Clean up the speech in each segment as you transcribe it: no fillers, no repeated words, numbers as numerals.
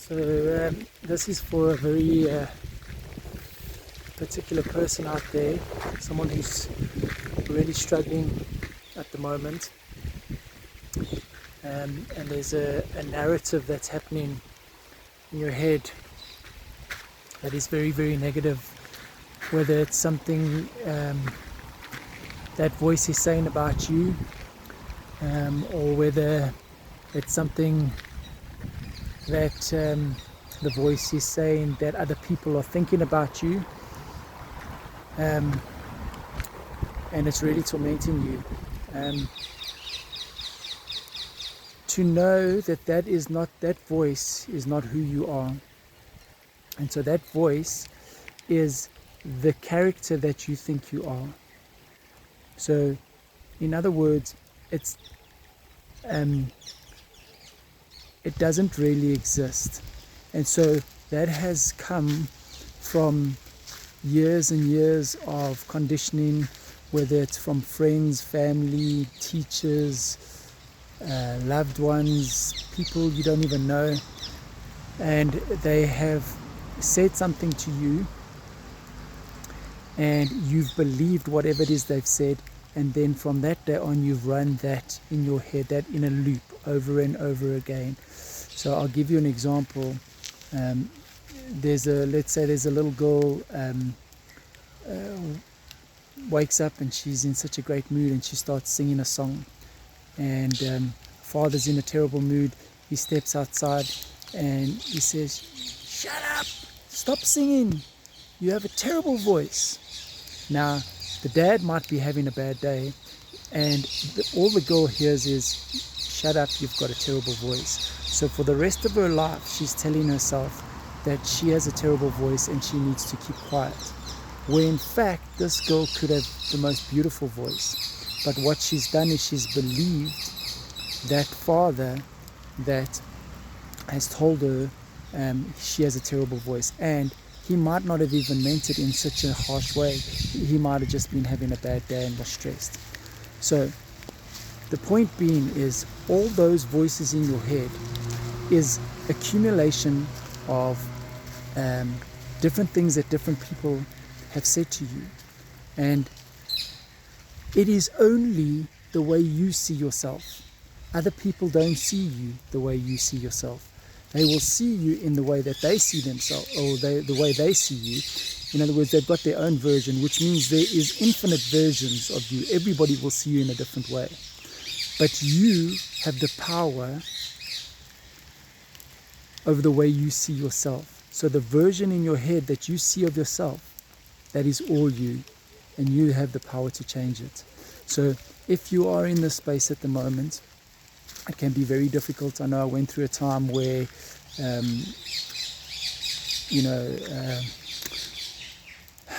So this is for a very particular person out there, someone who's really struggling at the moment, and there's a narrative that's happening in your head that is very, very negative, whether it's something that voice is saying about you, or whether it's something that the voice is saying that other people are thinking about you, and it's really tormenting you. To know that that voice is not who you are, and so that voice is the character that you think you are. So in other words, it doesn't really exist. And so that has come from years and years of conditioning, whether it's from friends, family, teachers, loved ones, people you don't even know, and they have said something to you and you've believed whatever it is they've said, and then from that day on you've run that in your head, that in a loop over and over again. So I'll give you an example. Let's say there's a little girl wakes up and she's in such a great mood and she starts singing a song, and father's in a terrible mood. He steps outside and he says, "Shut up, stop singing, you have a terrible voice." Now the dad might be having a bad day, and all the girl hears is, "Shut up, you've got a terrible voice." So for the rest of her life she's telling herself that she has a terrible voice and she needs to keep quiet, where in fact this girl could have the most beautiful voice. But what she's done is she's believed that father that has told her she has a terrible voice, and he might not have even meant it in such a harsh way. He might have just been having a bad day and was stressed. So the point being is, all those voices in your head is accumulation of different things that different people have said to you, and it is only the way you see yourself. Other people don't see you the way you see yourself. They will see you in the way that they see themselves, or the way they see you. In other words, they've got their own version, which means there is infinite versions of you. Everybody will see you in a different way. But you have the power over the way you see yourself. So the version in your head that you see of yourself, that is all you, and you have the power to change it. So if you are in this space at the moment, it can be very difficult. I know I went through a time where,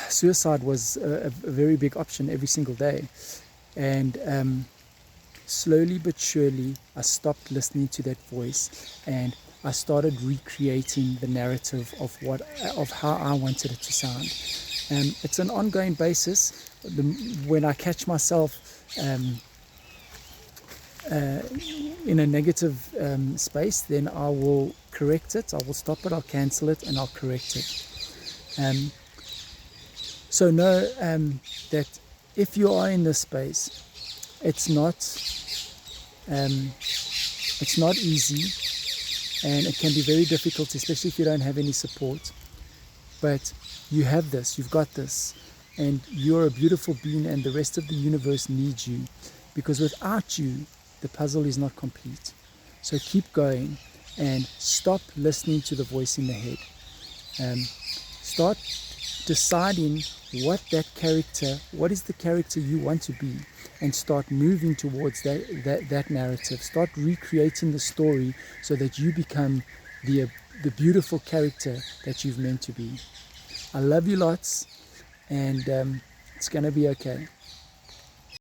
suicide was a very big option every single day. And slowly but surely, I stopped listening to that voice, and I started recreating the narrative of how I wanted it to sound. It's an ongoing basis. When I catch myself in a negative space, then I will correct it. I will stop it, I'll cancel it, and I'll correct it. So know that if you are in this space, it's not easy, and it can be very difficult, especially if you don't have any support. But you have this, you've got this, and you're a beautiful being, and the rest of the universe needs you, because without you, the puzzle is not complete. So keep going and stop listening to the voice in the head. Start deciding what is the character you want to be, and start moving towards that narrative. Start recreating the story so that you become the beautiful character that you've meant to be. I love you lots, and it's going to be okay.